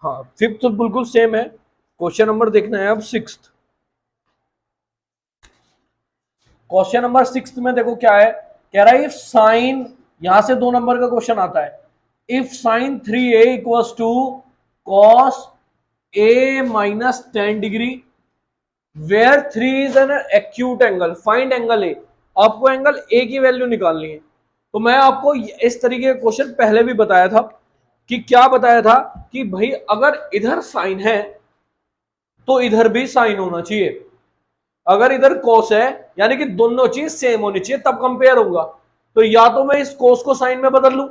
हाँ फिफ्थ तो बिल्कुल सेम है। क्वेश्चन नंबर देखना है अब सिक्स्थ। क्वेश्चन नंबर सिक्स्थ में देखो क्या है, कह रहा है इफ साइन, यहां से 2 नंबर का क्वेश्चन आता है, if sine 3a equals to cos a minus 10 degree where 3 is an acute angle, find angle A. आपको एंगल ए की वैल्यू निकालनी है। तो मैं आपको इस तरीके का क्वेश्चन पहले भी बताया था कि क्या बताया था कि भाई अगर इधर साइन है तो इधर भी साइन होना चाहिए, अगर इधर कोस है यानी कि दोनों चीज सेम होनी चाहिए तब कंपेयर होगा। तो या तो मैं इस कोस को साइन में बदल लूं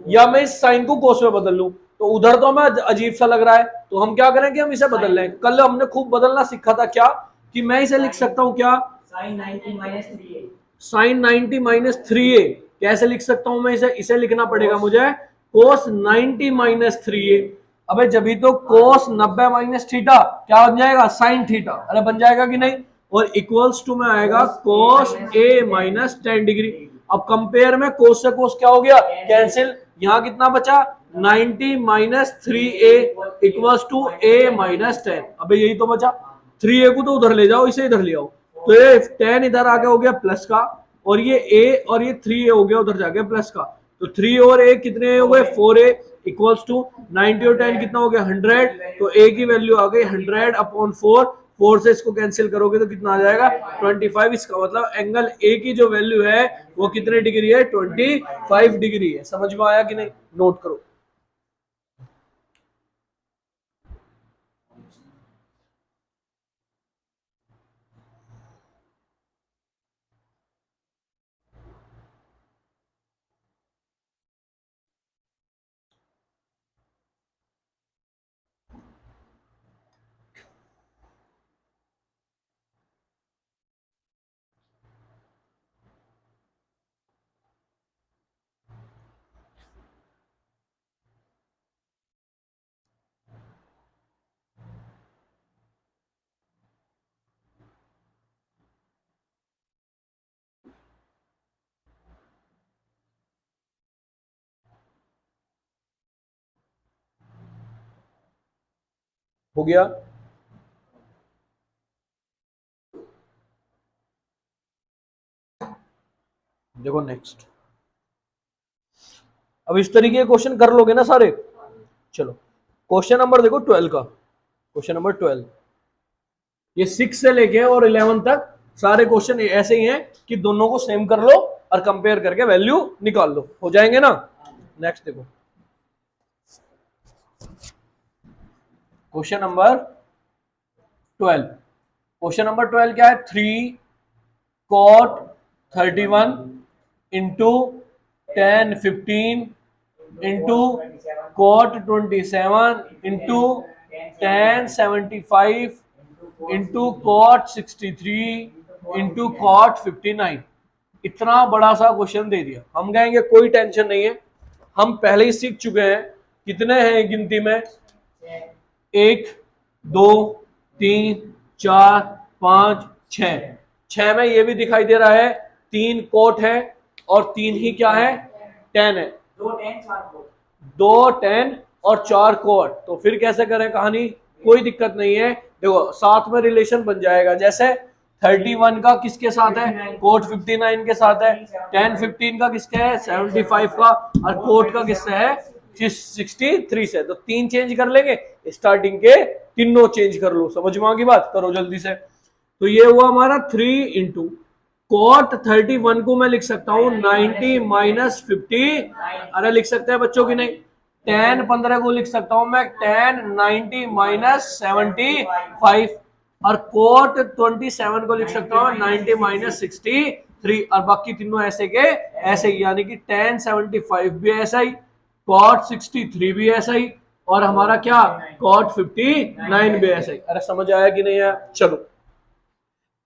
या मैं इस साइन को कोस में बदल लूं। तो उधर तो हमें अजीब सा लग रहा है, तो हम क्या करेंगे, हम इसे बदल लें। कल हमने खूब बदलना सीखा था क्या, कि मैं इसे लिख सकता हूं क्या, साइन 90 - 3a। कैसे लिख सकता हूं मैं इसे, इसे लिखना पड़ेगा मुझे कोस 90 - 3a। अबे जब तो कोस 90 - थीटा क्या बन जाएगा, साइन थीटा। अरे बन जाएगा कि नहीं, और इक्वल्स टू में आएगा कोस a माइनस 10 डिग्री। अब कंपेयर में कोस से कोस क्या हो गया, कैंसिल। यहां कितना बचा, 90 - 3a equals to a minus 10। अबे यही तो बचा, 3a को तो उधर ले जाओ, इसे इधर ले आओ। तो ये 10 इधर आगे हो गया प्लस का, और ये a और ये 3a हो गया उधर जाके प्लस का। तो 3 और a कितने हो गए, 4a इक्वल्स टू 90 और 10 कितना हो गया, 100। तो a की वैल्यू आ गई 100/4। 4 से इसको कैंसिल करोगे तो कितना आ जाएगा, 25। इसका मतलब एंगल ए की जो वैल्यू है वो कितने डिग्री है, 25 डिग्री है। समझ में आया कि नहीं, नोट करो। हो गया, देखो नेक्स्ट। अब इस तरीके के क्वेश्चन कर लोगे ना सारे। चलो क्वेश्चन नंबर देखो 12 का, क्वेश्चन नंबर 12, ये 6 से लेके और 11 तक सारे क्वेश्चन ऐसे ही हैं कि दोनों को सेम कर लो और कंपेयर करके वैल्यू निकाल लो, हो जाएंगे ना। नेक्स्ट देखो क्वेश्चन नंबर 12। क्वेश्चन नंबर 12 क्या है, 3 cot 31 into 10 15 into cot 27 into 10 75 into cot 63 into cot 59। इतना बड़ा सा क्वेश्चन दे दिया। हम कहेंगे कोई टेंशन नहीं है, हम पहले ही सीख चुके हैं। कितने हैं गिनती में, 1 2 3 4 5 6। 6 में ये भी दिखाई दे रहा है 3 कोट है और 3 ही क्या है, 10 है। 2 10 और 4 कोट। तो फिर कैसे करें कहानी, कोई दिक्कत नहीं है। देखो साथ में रिलेशन बन जाएगा, जैसे 31 का किसके साथ है, कोट 59 के साथ है। 10 15 का किसके है, 75 का। और कोट का किससे है, 63 से। तो 3 चेंज कर लेंगे, स्टार्टिंग के तीनों चेंज कर लो। समझ में आ गई बात, करो जल्दी से। तो ये हुआ हमारा 3 इंटू कॉट 31 को मैं लिख सकता हूं 90 - 50। अरे लिख सकते हैं बच्चों की नहीं, 10 15 को लिख सकता हूं मैं 10 90 - 75। और कोट 27 को लिख सकता हूं 90 - 63। और बाकी तीनों ऐसे के ऐसे ही, यानी कि 10 75 भी ऐसा ही, कॉट 63 भी ऐसा ही, और हमारा क्या कॉट 59 भी ऐसा ही। अरे समझ आया कि नहीं आया। चलो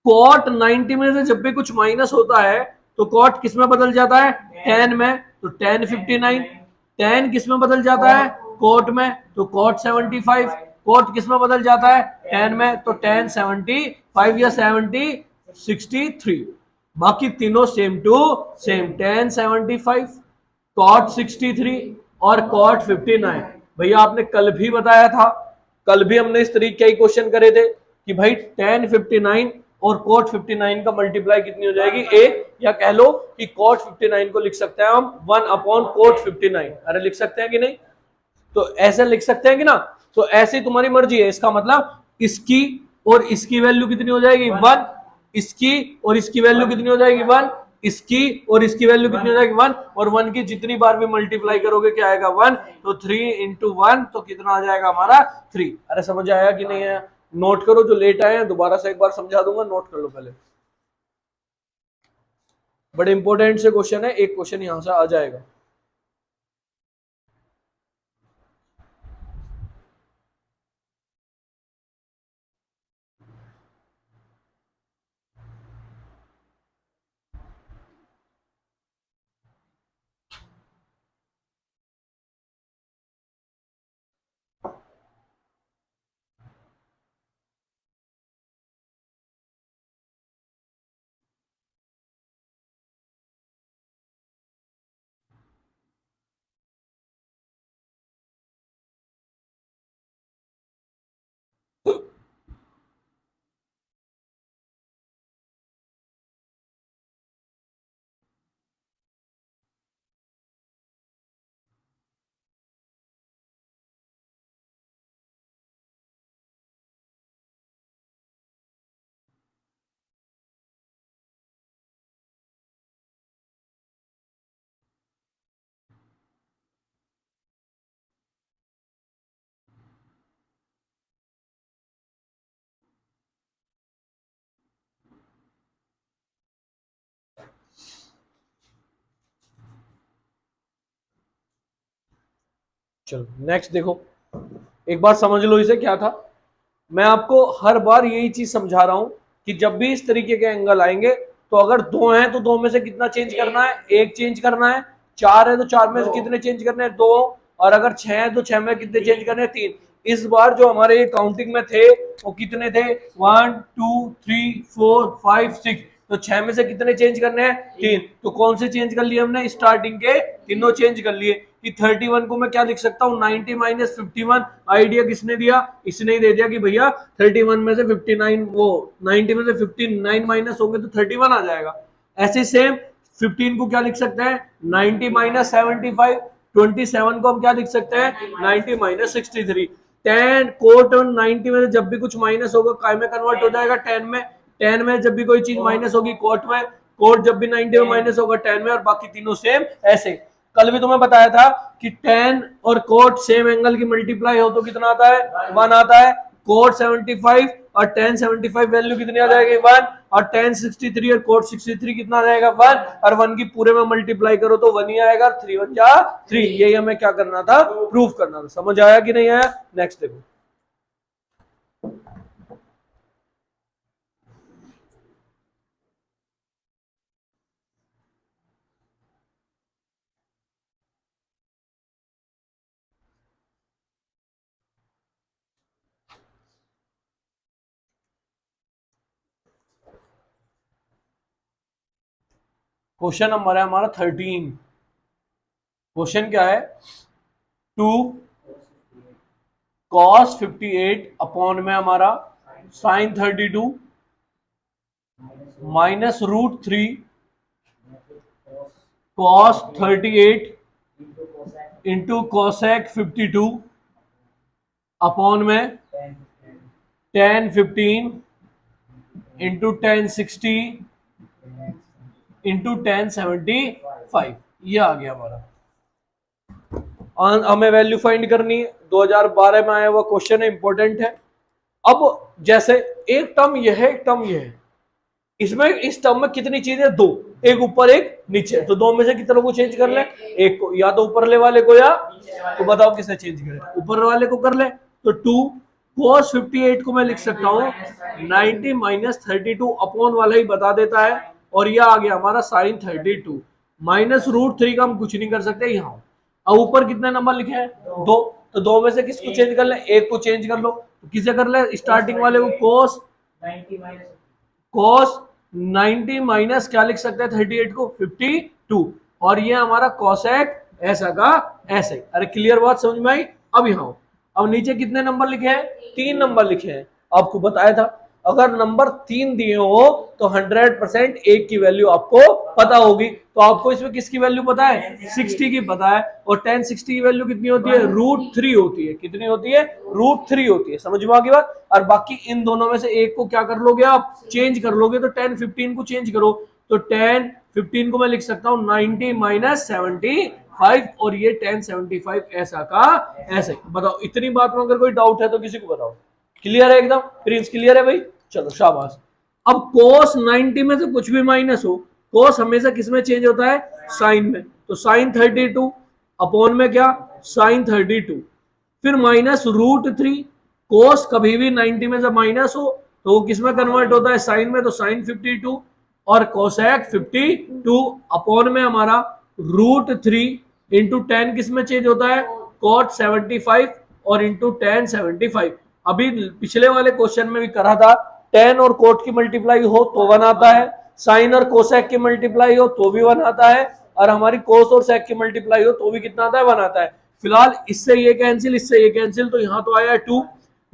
कॉट 90 में से जब भी कुछ माइनस होता है तो कॉट किस में बदल जाता है, 10 में। तो 10 59। 10 किस में बदल जाता है, कोट में। तो कॉट 75। कोट किस में बदल जाता है, 10 में। तो 10 75 या 70 63। बाकी तीनों सेम टू सेम, 10 75 कॉट 63 और कॉट 59। भैया आपने कल भी बताया था, कल भी हमने इस तरीके के क्वेश्चन करे थे कि भाई tan 59 और cot 59 का मल्टीप्लाई कितनी हो जाएगी, एक, या कह लो कि cot 59 को लिख सकते हैं हम 1 अपॉन cot 59। अरे लिख सकते हैं कि नहीं, तो ऐसे लिख सकते हैं कि ना, तो ऐसे तुम्हारी मर्जी है। इसका मतलब इसकी और इसकी वैल्यू कितनी हो जाएगी 1, इसकी और इसकी वैल्यू कितनी हो जाएगी 1, इसकी और इसकी वैल्यू कितनी हो जाएगी 1, और 1 की जितनी बार भी मल्टीप्लाई करोगे क्या आएगा 1, तो 3 इंटू 1 तो कितना आ जाएगा हमारा 3। अरे समझ आया कि नहीं आया, नोट करो, जो लेट आए हैं दोबारा से एक बार समझा दूंगा, नोट कर लो पहले, बड़े इंपॉर्टेंट से क्वेश्चन है, एक क्वेश्चन यहां से आ जाएगा। चलो नेक्स्ट देखो, एक बार समझ लो इसे क्या था। मैं आपको हर बार यही चीज समझा रहा हूं कि जब भी इस तरीके के एंगल आएंगे तो अगर दो हैं तो दो में से कितना चेंज करना है, एक चेंज करना है, चार है तो चार में से कितने चेंज करने हैं, दो, और अगर छह है तो छह में कितने चेंज करने हैं, तीन। इस बार जो हमारे काउंटिंग में थे वो कितने थे, 1 2 3 4 5 6, तो छह में से कितने चेंज करने हैं, तीन। तो कौन से चेंज कर लिए हमने, स्टार्टिंग के तीनों चेंज कर लिए। कि 31 को मैं क्या लिख सकता हूँ, 90 माइनस 51। आइडिया किसने दिया, इसने ही दे दिया कि भैया 31 में से 59, वो 90 में से 59 माइनस होंगे तो 31 आ जाएगा। ऐसे सेम 15 को क्या लिख सकते हैं, 90 माइनस 75। 27 को हम क्या लिख सकते हैं, 90 माइनस 63। 10 कोट और 90 में से जब भी कुछ माइनस होगा काय में कन्वर्ट हो जाएगा, 10 में। 10 में जब भी कोई चीज माइनस होगी कोट में, कोट जब भी 90 में माइनस होगा 10 में, और बाकी तीनों सेम। ऐसे कल भी तुम्हें बताया था कि tan और कोट सेम एंगल की मल्टीप्लाई हो तो कितना आता है, 1 आता है। कोट 75 और tan 75 वैल्यू कितनी आ जाएगी 1, और tan 63 और कोट 63 कितना आ जाएगा 1, और 1 की पूरे में मल्टीप्लाई करो तो 1 ही आएगा, 3 1 जा 3। यही हमें क्या करना था, प्रूफ करना था। समझ आया कि नहीं आया, नेक्स्ट देखो। क्वेश्चन नंबर है हमारा 13। क्वेश्चन क्या है, 2 cos 58 अपॉन में हमारा sin 32 minus √3 cos 38 into cosec 52 upon में tan 15 into tan 60 into tan 75। ये आ गया हमारा। हमें वैल्यू फाइंड करनी है, 2012 में आया हुआ क्वेश्चन है, इंपॉर्टेंट है। अब जैसे एक टर्म यह है, एक टर्म यह है, इसमें इस टर्म में कितनी चीजें, दो, एक ऊपर एक नीचे, तो दो में से कितनों को चेंज कर ले, एक को, या तो ऊपर वाले को या, तो बताओ किसे चेंज करें, ऊपर वाले को कर ले। तो 2 cos 58 को मैं लिख सकता हूँ 90 माइनस 32 अपॉन वाला ही बता देता है, और यह आ गया हमारा sin 32 माइनस √3 का हम कुछ नहीं कर सकते यहाँ। अब ऊपर कितने नंबर लिखे हैं, दो, तो दो में से किसको चेंज कर ले, एक को चेंज कर लो, तो किसे कर ले, स्टार्टिंग वाले को cos 90 माइनस क्या लिख सकते हैं 38 को 52, और ये हमारा cosec ऐसा का ऐसे। अरे क्लियर बात समझ में आई। अब यहाँ अब नीचे कितने नंबर लिखे हैं? 3 नंबर लिखे हैं। आपको बताया था अगर नंबर 3 दिए हो तो 100% एक की वैल्यू आपको पता होगी। तो आपको इसमें किसकी वैल्यू पता है? 60 की पता है। और 1060 की वैल्यू कितनी होती है? √3 होती है। कितनी होती है? √3 होती है। समझ में आ गई बात? और बाकी इन दोनों में से एक को क्या कर लोगे आप? चेंज कर लोगे। तो 1015 को चेंज करो तो 1015 को मैं लिख सकता हूं 90 माइनस 75 और ये 1075 ऐसा का ऐसे। बताओ इतनी बात में अगर कोई डाउट है तो किसी को बताओ। क्लियर है एकदम? प्रिंस क्लियर है भाई? चलो शाबाश। अब कोस 90 में से कुछ भी माइनस हो, कोस हमेशा किस में चेंज होता है? साइन में। तो साइन 32 अपॉन में क्या? साइन 32 फिर माइनस √3। कोस कभी भी 90 में से माइनस हो तो वो किस में कन्वर्ट होता है? साइन में। तो साइन 52 और कोसेक 52 अपॉन में हमारा √3 इंटू 10 किस में चेंज होता है? कॉट 75 और इंटू 1075। अभी पिछले वाले क्वेश्चन में भी करा था, 10 और कोट की मल्टीप्लाई हो तो 1 आता है, साइन और कोसेक की मल्टीप्लाई हो तो भी 1 आता है, और हमारी कोस और सेक की मल्टीप्लाई हो तो भी कितना आता है? 1 आता है। फिलहाल इससे ये कैंसिल, इससे ये कैंसिल, तो यहां तो आया 2,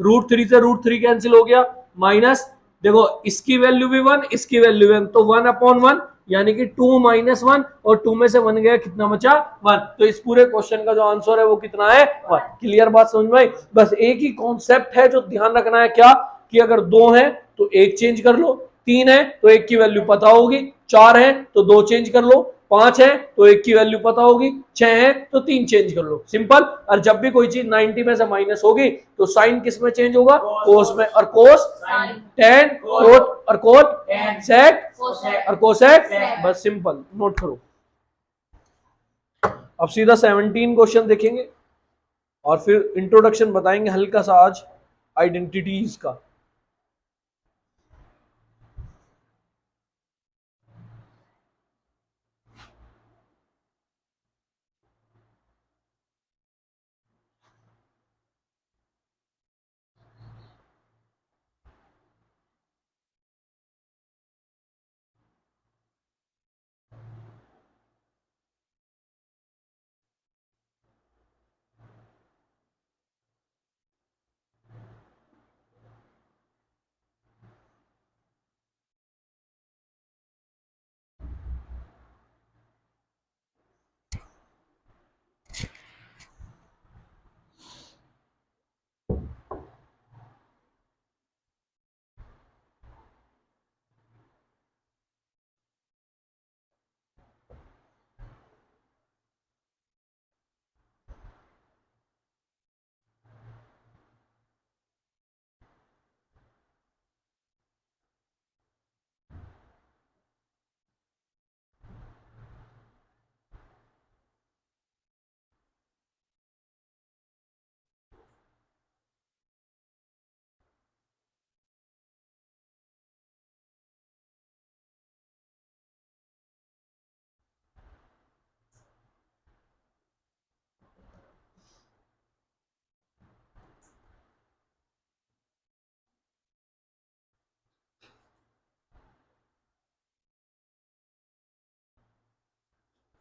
√3 से √3 कैंसिल हो गया, माइनस देखो इसकी वैल्यू भी 1, इसकी वैल्यू भी 1, तो 1/1 यानी कि 2 माइनस 1 और 2 में से 1 गया, कितना बचा? 1। तो इस पूरे क्वेश्चन का जो आंसर है वो कितना है? 1। क्लियर बात समझ में आई? बस एक ही कॉन्सेप्ट है जो ध्यान रखना है, क्या कि अगर 2 है तो एक चेंज कर लो, 3 है तो एक की वैल्यू पता होगी, 4 है तो 2 चेंज कर लो, 5 है तो एक की वैल्यू पता होगी, 6 है तो 3 चेंज कर लो, सिंपल। और जब भी कोई चीज 90 में से माइनस होगी तो साइन किस में चेंज होगा? कोस में। और कोस 10, कोट और कोट सेक और कोसेक, बस सिंपल नोट करो। अब सीधा 17 क्वेश्चन देखेंगे और फिर इंट्रोडक्शन बताएंगे हल्का सा आज आइडेंटिटीज का।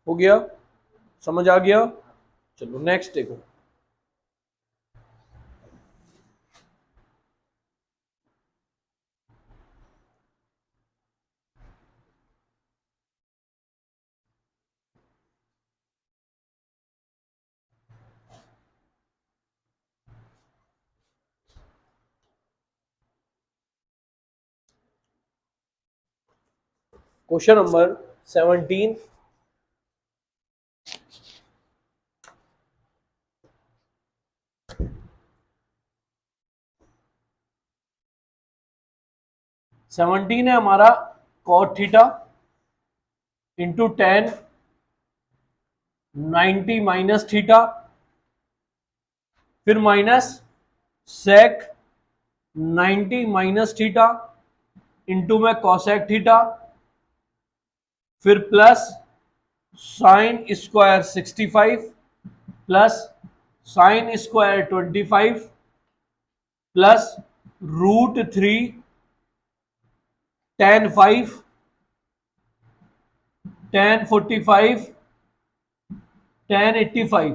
हो गया? समझ आ गया? चलो नेक्स्ट देखो। Question number 17। सेवनटीन है हमारा cot theta into 10 90 minus theta, फिर minus sec 90 minus theta into में कॉसेक थीटा, फिर plus sine square 65 plus sine square 25 plus √3 tan5 tan45 tan85।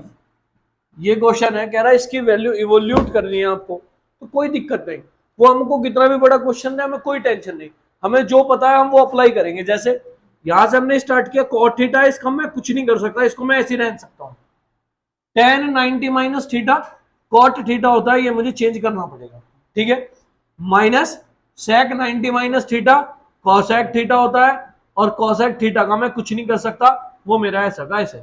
ये क्वेश्चन है, कह रहा है इसकी वैल्यू इवोल्यूट करनी है आपको, तो कोई दिक्कत नहीं, वो हमको कितना भी बड़ा क्वेश्चन है हमें कोई टेंशन नहीं, हमें जो पता है हम वो अप्लाई करेंगे। जैसे यहां से हमने स्टार्ट किया कॉट थीटा, इसका मैं कुछ नहीं कर सकता, इसको मैं ऐसे ही रह सकता हूँ, tan 90 minus theta cot theta होता है, ये मुझे चेंज करना पड़ेगा, ठीक है, minus sec 90 minus theta cosec theta होता है, और कॉसेक थीटा का मैं कुछ नहीं कर सकता, वो मेरा ऐसा का ऐसे।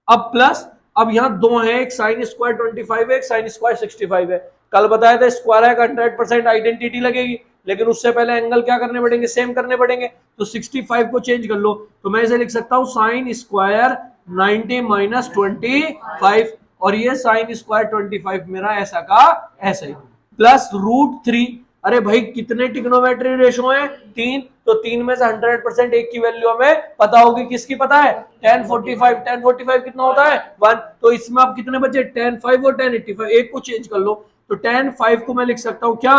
अब प्लस, अब यहां दो है, एक साइन स्क्वायर 25 है, एक साइन स्क्वायर 65 है, कल बताया था स्क्वायर है 100% आइडेंटिटी लगेगी, लेकिन उससे पहले एंगल क्या करने पड़ेंगे, सेम करने पड़ेंगे, तो 65 को चेंज कर लो, तो मैं इसे लिख सकता हूं साइन स्क्वायर 90 माइनस 25, और ये साइन स्क्वायर 25 मेरा ऐसा का ऐसा ही, प्लस √3। अरे भाई कितने टिग्नोमेट्री रेशो है, तीन, तो तीन में से 100% एक की वैल्यू हमें पता होगी, किसकी पता है, 1045, 1045 कितना होता है 1, तो इसमें आप कितने बचे 10 5 और 1085, एक को चेंज कर लो, तो 10 5 को मैं लिख सकता हूं क्या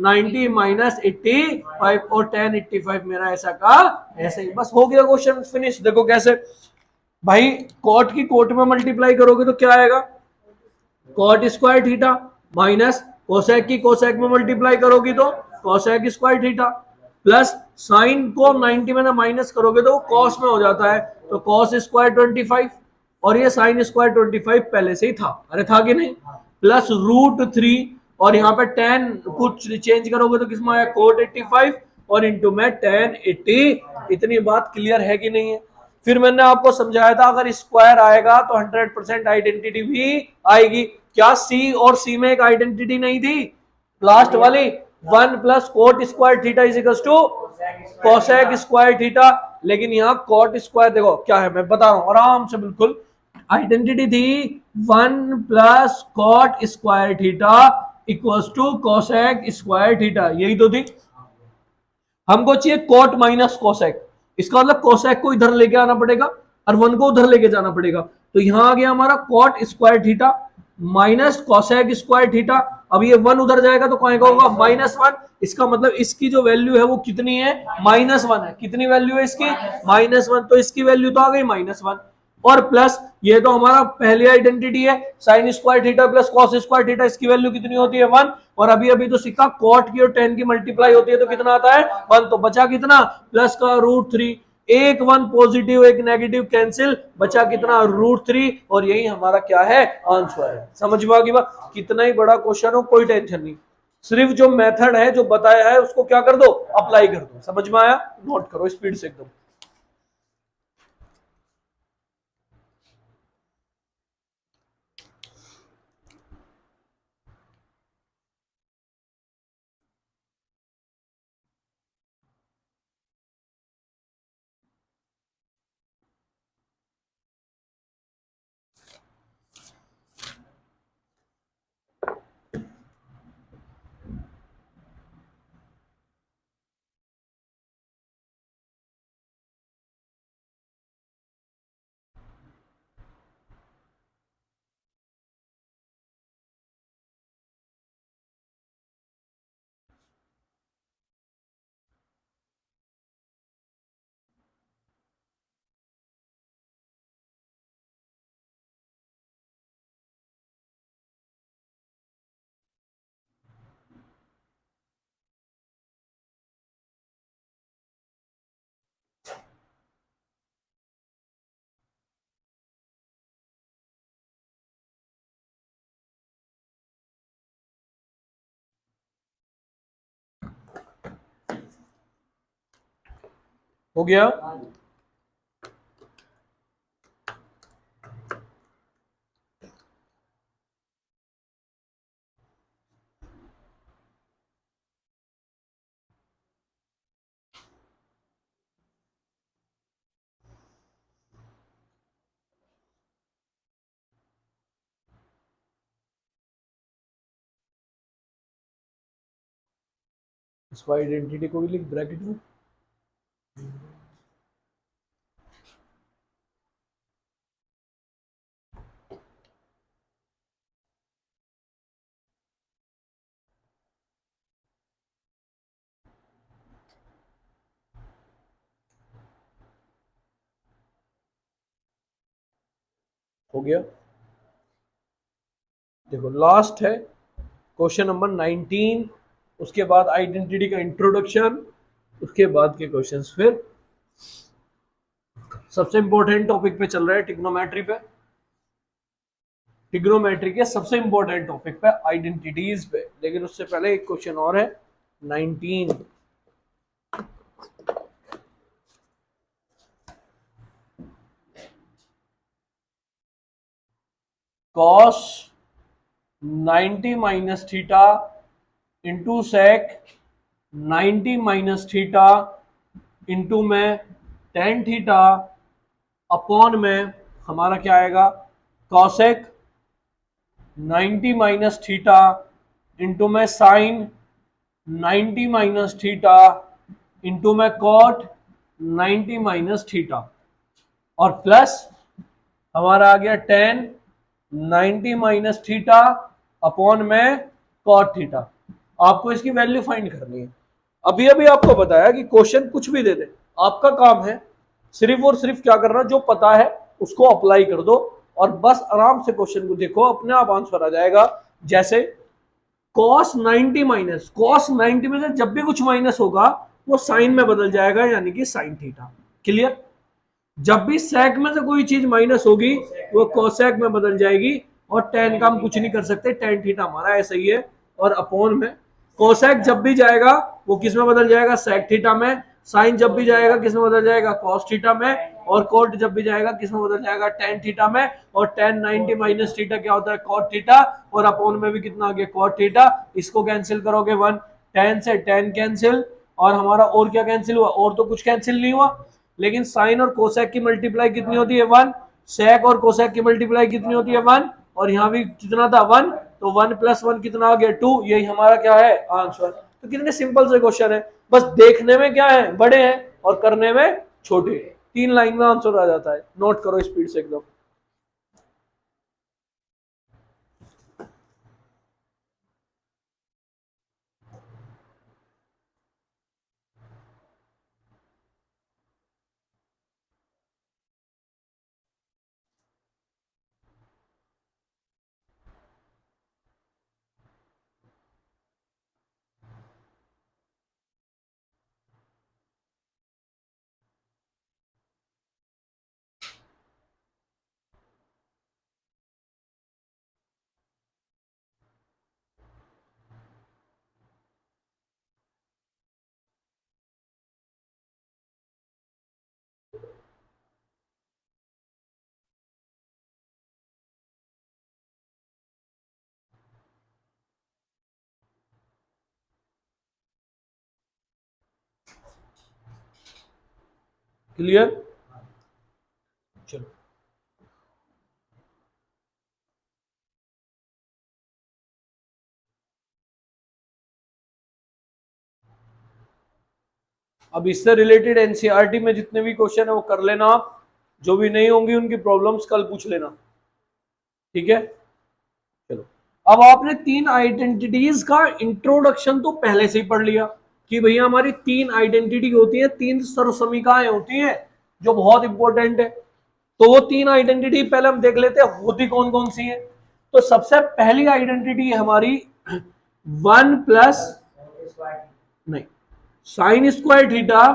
90 माइनस 85, और 1085 मेरा ऐसा का ऐसा ही, बस हो गया क्वेश्चन फिनिश। देखो कैसे भाई, कोट की कोट में मल्टीप्लाई करोगे तो क्या आएगा, cot square theta, minus cosec की कोसेक में मल्टीप्लाई करोगी तो cosec square theta, plus sine को 90 में ना माइनस करोगे तो कॉस में हो जाता है, तो कॉस स्क्वायर 25, और ये साइन स्क्वायर 25 पहले से ही था, अरे था कि नहीं, प्लस √3, और यहाँ पे 10 कुछ चेंज करोगे तो किसमें आया कोट 85, और इंटू में 1080। इतनी बात क्लियर है कि नहीं है। फिर मैंने आपको समझाया था अगर स्क्वायर आएगा तो 100% आइडेंटिटी भी आएगी, क्या सी और सी में एक आइडेंटिटी नहीं थी लास्ट वाली, 1 plus cot square theta is equal to cosec square theta, लेकिन यहाँ कोट स्क्वायर देखो क्या है मैं बता रहा हूं आराम से, बिल्कुल आइडेंटिटी थी 1 plus cot square theta equals to cosec square theta, यही तो थी, हमको चाहिए कोट माइनस कोसेक, इसका मतलब कोसेक को इधर लेके आना पड़ेगा और 1 को उधर लेके जाना पड़ेगा, तो यहां आ गया हमारा coat square theta minus cosec square theta, अब ये 1 उधर जाएगा तो कौन का होगा -1, इसका मतलब इसकी जो वैल्यू है वो कितनी है -1 है, कितनी वैल्यू है इसकी -1, तो इसकी वैल्यू तो आ गई -1, और प्लस ये तो हमारा पहली आइडेंटिटी है sign square theta plus cos square theta, इसकी वैल्यू कितनी होती है 1, और अभी अभी तो सीखा कॉट की और टेन की मल्टीप्लाई होती है तो कितना आता है 1, तो बचा कितना प्लस का √3, एक 1 पॉजिटिव एक नेगेटिव कैंसिल, बचा कितना √3, और यही हमारा क्या है आंसर है। समझ में आ गई बात, कितना ही बड़ा क्वेश्चन हो कोई टेंशन नहीं, सिर्फ जो मेथड है जो बताया है उसको क्या कर दो अप्लाई कर दो, समझ में आया, नोट करो स्पीड से एकदम। हो गया, इसको आइडेंटिटी को भी लिख ब्रैकेट में, हो गया। देखो लास्ट है क्वेश्चन नंबर 19, उसके बाद आइडेंटिटी का इंट्रोडक्शन, उसके बाद के क्वेश्चंस फिर सबसे इंपॉर्टेंट टॉपिक पे चल रहा है, ट्रिग्नोमेट्री पे, ट्रिग्नोमेट्री के सबसे इंपॉर्टेंट टॉपिक पे, आइडेंटिटीज पे। लेकिन उससे पहले एक क्वेश्चन और है 19। Cos 90 minus theta into sec 90 minus theta into में टेन थीटा अपॉन में हमारा क्या आएगा, कॉसेक 90 माइनस थीटा इंटू में साइन 90 माइनस थीटा इंटू में कॉट 90 माइनस थीटा, और प्लस हमारा आ गया टेन 90 माइनस थीटा अपॉन में कॉट थीटा। आपको इसकी वैल्यू फाइंड करनी है। अभी अभी आपको बताया कि क्वेश्चन कुछ भी दे दे, आपका काम है सिर्फ और सिर्फ क्या करना, जो पता है उसको अप्लाई कर दो और बस आराम से क्वेश्चन को देखो, अपने आप आंसर आ जाएगा। जैसे cos 90 माइनस, cos 90 में से जब भी कुछ माइनस होगा वो साइन में बदल जाएगा, यानी कि साइन थीटा। क्लियर? जब भी सेक में से कोई चीज माइनस होगी वो कोसेक में बदल जाएगी, और टेन का हम कुछ नहीं कर सकते, टेन थीटा हमारा ऐसा ही है। और अपॉन में कोसेक जब भी जाएगा वो किस में बदल जाएगा, सेक थीटा में। साइन जब भी जाएगा किस में बदल जाएगा, कॉस थीटा में। और कोट जब भी जाएगा किस में बदल जाएगा, टेन थीटा में। और टेन 90 माइनस थीटा क्या होता है, कॉट थीटा। और अपॉन में भी कितना आ गया, कॉट थीटा। इसको कैंसिल करोगे 1, टेन से टेन कैंसिल, और हमारा और क्या कैंसिल हुआ, और तो कुछ कैंसिल नहीं हुआ। लेकिन साइन और कोसेक की मल्टीप्लाई कितनी होती है, 1। सेक और कोसेक की मल्टीप्लाई कितनी होती है, 1। और यहाँ भी कितना था, 1। तो 1 प्लस 1 कितना आ गया, 2। यही हमारा क्या है, आंसर। तो कितने सिंपल से क्वेश्चन है, बस देखने में क्या है, बड़े हैं, और करने में छोटे। 3 लाइन में आंसर आ जाता है। नोट करो स्पीड से एकदम। क्लियर? चलो अब इससे रिलेटेड एनसीईआरटी में जितने भी क्वेश्चन है वो कर लेना आप, जो भी नहीं होंगी उनकी प्रॉब्लम्स कल पूछ लेना। ठीक है, चलो। अब आपने 3 आइडेंटिटीज का इंट्रोडक्शन तो पहले से ही पढ़ लिया कि भैया हमारी 3 आइडेंटिटी होती है, 3 सर्वसमीकाएं होती हैं जो बहुत इंपॉर्टेंट है। तो वो 3 आइडेंटिटी पहले हम देख लेते हैं होती कौन कौन सी है। तो सबसे पहली आइडेंटिटी है हमारी 1 प्लस, नहीं, sine square theta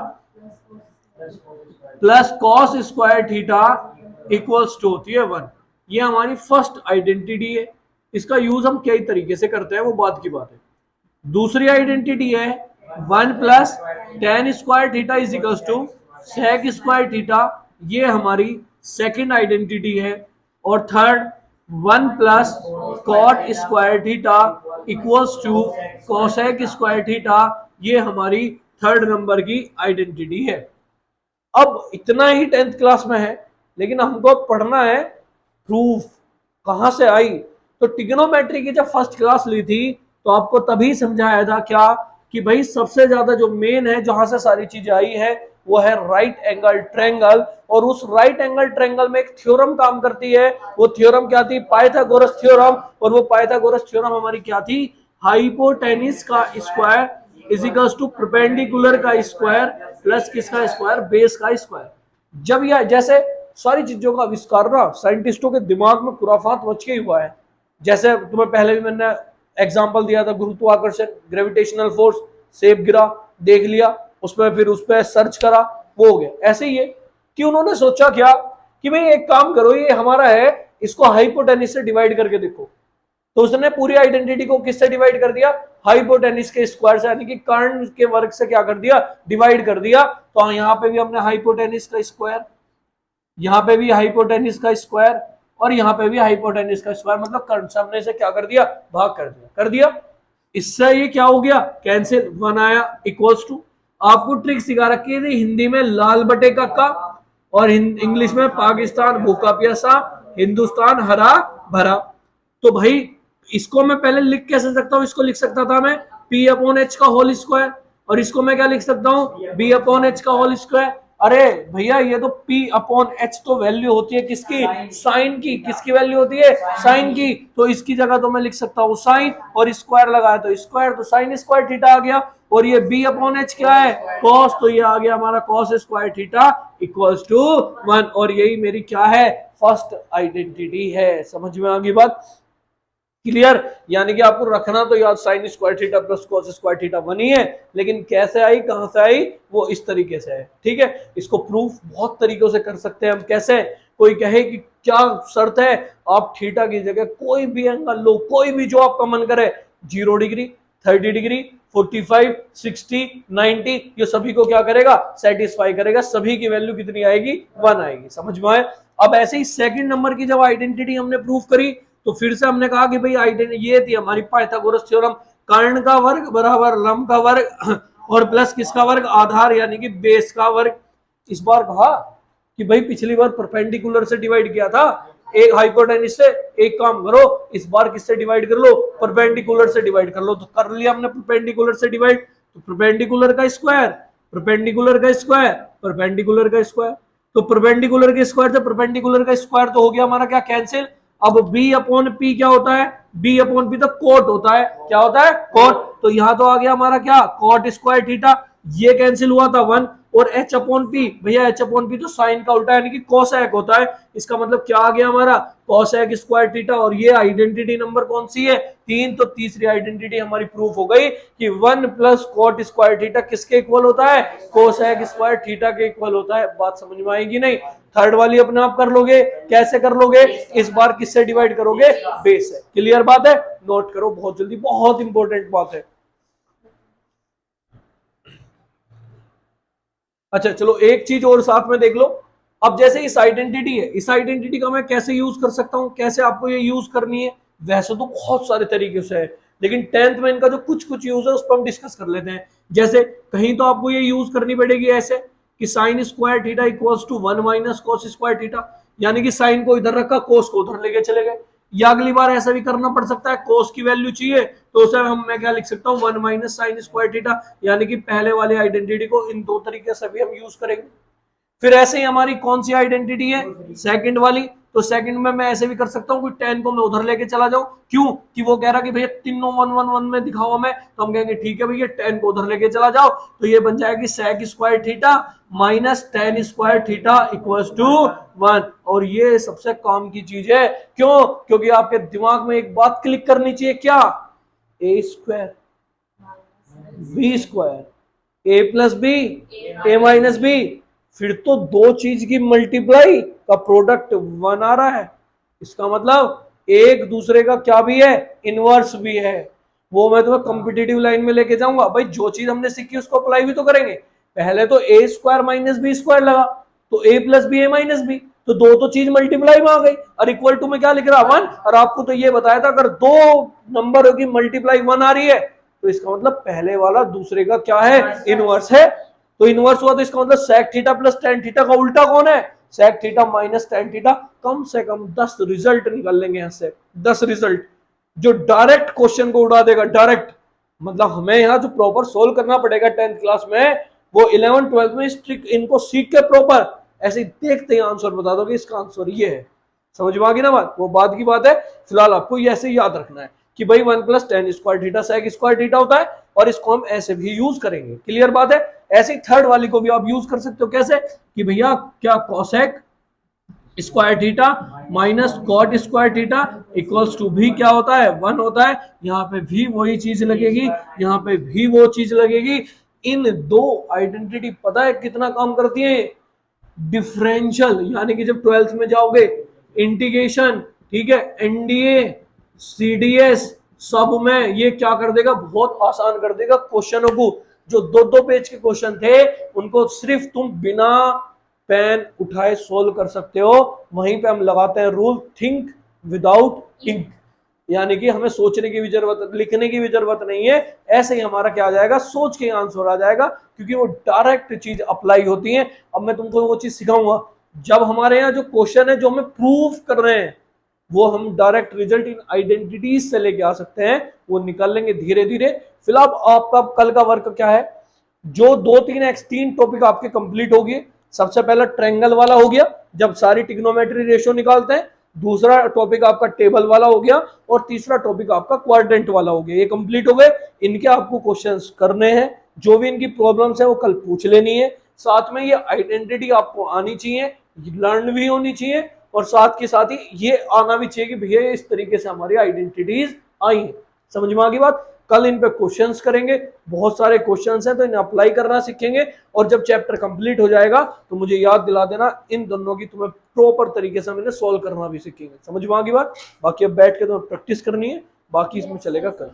plus cos square theta equals to होती है 1। ये हमारी फर्स्ट आइडेंटिटी है। इसका यूज हम कई तरीके से करते हैं, वो बात की बात है। दूसरी आइडेंटिटी है 1 plus tan square theta is equals to sec square theta, ये हमारी सेकंड आइडेंटिटी है। और third 1 plus cot square theta equals to cosec square theta, ये हमारी थर्ड नंबर की आइडेंटिटी है। अब इतना ही 10th क्लास में है, लेकिन हमको पढ़ना है प्रूफ कहां से आई। तो ट्रिग्नोमेट्री की जब फर्स्ट क्लास ली थी तो आपको तभी समझाया था क्या, कि भाई सबसे ज्यादा जो मेन है जहां से सारी चीजें आई है वो है राइट एंगल ट्रायंगल। और उस राइट एंगल ट्रायंगल में एक थ्योरम काम करती है। वो थ्योरम क्या थी, पाइथागोरस थ्योरम। और वो पाइथागोरस थ्योरम हमारी क्या थी, हाइपोटेनिस का square is equals to perpendicular का स्क्वायर प्लस किसका स्क्वायर, बेस का स्क्वायर। जब यह जैसे सारी चीजों का आविष्कार ना साइंटिस्टों के दिमाग में खुराफात मच के हुआ है। जैसे तुम्हें पहले भी मैंने एग्जांपल दिया था, गुरुत्वाकर्षण, ग्रेविटेशनल फोर्स, सेब गिरा, देख लिया, उसमें फिर उस पर सर्च करा, वो हो गया। ऐसे ही है कि उन्होंने सोचा क्या कि भाई एक काम करो, ये हमारा है, इसको हाइपोटेनिस से डिवाइड करके देखो। तो उसने पूरी आइडेंटिटी को किससे डिवाइड कर दिया? हाइपोटेनिस के स्क्वायर से, यानी कि कर्ण के वर्ग से क्या कर दिया? डिवाइड कर दिया। तो यहाँ पे भी हमने हाइपोटेनिस का स्क्वायर, यहाँ पे भी हाइपोटेनिस का स्क्वायर, और यहाँ पे भी हाइपोटेनिस का स्क्वायर, मतलब कर्ण से हमने इसे क्या कर दिया? भाग कर दिया। इससे ये क्या हो गया? कैंसिल, 1 आया, इक्वल्स टू, आपको ट्रिक सिखा रखी थी हिंदी में लाल बटे का, और इंग्लिश में पाकिस्तान भूखा प्यासा, हिंदुस्तान हरा भरा। तो भाई इसको मैं पहले लिख कैसे सकता हूं? इसको लिख सकता था मैं P अपॉन एच का होल स्क्वायर, और इसको मैं क्या लिख सकता हूं? B अपॉन एच का होल स्क्वायर। अरे भैया ये तो P अपॉन एच तो वैल्यू होती है किसकी? साइन की। किसकी वैल्यू होती है? साइन की। तो इसकी जगह तो मैं लिख सकता हूँ साइन, और स्क्वायर लगाया तो स्क्वायर, तो साइन स्क्वायर थीटा आ गया। और ये B अपॉन एच क्या है? कॉस, तो ये आ गया हमारा cos square theta equals to 1। और यही मेरी क्या है? फर्स्ट आइडेंटिटी है। समझ में आ गई बात? क्लियर? यानी कि आपको रखना तो याद sign square theta plus cos square theta बनी है, लेकिन कैसे आई, कहां से आई, वो इस तरीके से है। ठीक है, इसको प्रूफ बहुत तरीकों से कर सकते हैं हम। कैसे? कोई कहे कि क्या शर्त है, आप थीटा की जगह कोई भी एंगल लो, कोई भी जो आपका मन करे, 0 डिग्री, 30 डिग्री, 45, 60, 90, ये सभी को क्या करेगा? सेटिस्फाई करेगा। सभी की वैल्यू कितनी आएगी? 1 आएगी। समझ में आए? अब ऐसे ही सेकंड नंबर की जब आइडेंटिटी हमने प्रूफ करी, तो फिर से हमने कहा कि भाई आइडेंटिटी ये थी हमारी पाइथागोरस थ्योरम, कर्ण का वर्ग बराबर लंब का वर्ग और प्लस किसका वर्ग? आधार यानी कि बेस का वर्ग। इस बार कहा कि भाई पिछली बार परपेंडिकुलर से डिवाइड किया था, एक हाइपोटेनिस से। एक काम करो, इस बार किससे डिवाइड कर लो? परपेंडिकुलर से डिवाइड कर लो। तो कर लिया हमने परपेंडिकुलर से डिवाइड, तो परपेंडिकुलर का स्क्वायर, परपेंडिकुलर का स्क्वायर, परपेंडिकुलर का स्क्वायर, तो परपेंडिकुलर के स्क्वायर से परपेंडिकुलर का स्क्वायर तो हो गया हमारा क्या? कैंसिल। अब B अपॉन P क्या होता है? B अपॉन P तो कोट होता है। क्या होता है? कोट। तो यहां तो आ गया हमारा क्या? कोट स्क्वायर थीटा, ये कैंसिल हुआ था 1। और H अपॉन P, भैया H अपॉन P तो साइन का उल्टा यानी कि कोसेक होता है। इसका मतलब क्या आ गया हमारा? Cosec square theta. और ये आइडेंटिटी नंबर कौन सी है? 3। तो तीसरी आइडेंटिटी हमारी प्रूफ हो गई कि 1 प्लस कोट स्क्वायर थीटा किसके इक्वल होता है? कोसेक स्क्वायर थीटा के इक्वल होता है। बात समझ में आएगी नहीं? थर्ड वाली अपने आप कर लोगे। कैसे कर लोगे? इस बार किससे डिवाइड करोगे? बेस से। क्लियर बात है? नोट करो बहुत जल्दी, बहुत इंपॉर्टेंट बात है। अच्छा चलो एक चीज और साथ में देख लो। अब जैसे इस आइडेंटिटी है, इस आइडेंटिटी का मैं कैसे यूज कर सकता हूं, कैसे आपको ये यूज करनी है? वैसे तो बहुत सारे तरीके से है, लेकिन 10th में इनका जो कुछ कुछ यूज है उस पर हम डिस्कस कर लेते हैं। जैसे कहीं तो आपको ये यूज करनी पड़ेगी ऐसे कि sine square theta equals to 1 minus cos square theta, यानी कि साइन को इधर रखा, कोस को उधर लेके चले गए। या अगली बार ऐसा भी करना पड़ सकता है, कोस की वैल्यू चाहिए तो उसे मैं क्या लिख सकता हूँ? 1 माइनस साइन स्क्वायर थीटा, यानी कि पहले वाली आइडेंटिटी को इन दो तरीके से भी हम यूज करेंगे। फिर ऐसे ही हमारी कौन सी आइडेंटिटी है? सेकंड वाली। तो सेकंड में मैं ऐसे भी कर सकता हूँ कि 10 को मैं उधर लेके चला जाऊं। क्यों? कि वो कह रहा कि भैया तीनों 1 1 1 में दिखाओ मैं, तो हम कहेंगे ठीक है भैया 10 को उधर लेके चला जाओ। तो ये बन जाएगी sec square theta minus tan square theta equals to 1। और ये सबसे काम की चीज है। क्यों? क्योंकि आपके दिमाग में एक बात क्लिक करनी चाहिए, क्या? ए स्क्वायर बी स्क्वायर, ए प्लस बी, ए माइनस बी, फिर तो दो चीज की मल्टीप्लाई का प्रोडक्ट 1 आ रहा है। इसका मतलब एक दूसरे का क्या भी है? इनवर्स भी है। वो मैं तुम्हें कॉम्पिटिटिव लाइन में लेके जाऊंगा। भाई जो चीज हमने सीखी उसको अप्लाई भी तो करेंगे। पहले तो ए स्क्वायर माइनस बी स्क्वायर लगा, तो ए प्लस बी, ए माइनस बी, तो दो तो चीज मल्टीप्लाई में आ गई। और इक्वल टू में क्या लिख रहा? 1। और आपको तो ये बताया था अगर दो नंबर की मल्टीप्लाई 1 आ रही है तो इसका मतलब पहले वाला दूसरे का क्या है? इनवर्स है। तो इनवर्स हुआ तो इसका मतलब sec theta plus tan theta का उल्टा कौन है? Sec theta minus tan theta. कम से कम 10 रिजल्ट निकल लेंगे यहां से, 10 रिजल्ट जो डायरेक्ट क्वेश्चन को उड़ा देगा। डायरेक्ट मतलब हमें यहाँ जो प्रॉपर सोल्व करना पड़ेगा 10th क्लास में, वो 11 12 में स्ट्रिक्ट इनको सीख के प्रॉपर ऐसे देखते ही आंसर बता दोगे इसका आंसर ये है। समझ में आ गई ना बात? वो बात की बात है। फिलहाल आपको ये ऐसे याद रखना है कि भाई 1 plus tan square theta sec square theta होता है, और इसको हम ऐसे भी यूज करेंगे। क्लियर बात है? ऐसे ही थर्ड वाली को भी आप यूज कर सकते हो। कैसे? कि भैया क्या cosec square theta minus cot square theta equals to भी क्या होता है 1 होता है। यहाँ पे भी वही चीज लगेगी, यहाँ पे भी वो चीज लगेगी। इन दो आइडेंटिटी पता है कितना काम करती है, डिफरेंशियल, यानी कि जब 12th में जाओगे इंटीग्रेशन, ठीक है, एनडीए सीडीएस सब में ये क्या कर देगा, बहुत आसान कर देगा क्वेश्चनों को। जो दो दो पेज के क्वेश्चन थे उनको सिर्फ तुम बिना पेन उठाए सोल्व कर सकते हो। वहीं पे हम लगाते हैं रूल थिंक विदाउट इंक, यानी कि हमें सोचने की भी जरूरत, लिखने की भी जरूरत नहीं है। ऐसे ही हमारा क्या आ जाएगा, सोच के आंसर आ जाएगा, क्योंकि वो डायरेक्ट चीज अप्लाई होती है। अब मैं तुमको वो चीज सिखाऊंगा, जब हमारे यहाँ जो क्वेश्चन है जो हमें प्रूफ कर रहे हैं वो हम डायरेक्ट रिजल्ट इन आइडेंटिटीज से लेके आ सकते हैं, वो निकाल लेंगे धीरे धीरे। फिलहाल आपका कल का वर्क क्या है, जो 2 3 टॉपिक आपके कंप्लीट हो गए। सबसे पहला ट्रायंगल वाला हो गया, जब सारी ट्रिग्नोमेट्री रेशियो निकालते हैं। दूसरा टॉपिक आपका टेबल वाला हो गया, और तीसरा टॉपिक आपका क्वाड्रेंट वाला हो गया। ये कंप्लीट हो गए, इनके आपको क्वेश्चंस करने हैं। जो भी इनकी प्रॉब्लम्स है वो कल पूछ लेनी है। साथ में ये आइडेंटिटी आपको आनी चाहिए, लर्न भी होनी चाहिए, और साथ के साथ ही ये आना भी चाहिए कि भैया इस तरीके से हमारी आइडेंटिटीज आई है। समझ में आ गई बात। कल इन पे क्वेश्चंस करेंगे, बहुत सारे क्वेश्चंस हैं तो इन्हें अप्लाई करना सीखेंगे। और जब चैप्टर कंप्लीट हो जाएगा तो मुझे याद दिला देना, इन दोनों की तुम्हें प्रॉपर तरीके से हम इन्हें सोल्व करना भी सीखेंगे। समझ में आ गई बात। बाकी अब बैठ के तुम्हें प्रैक्टिस करनी है, बाकी इसमें चलेगा कल।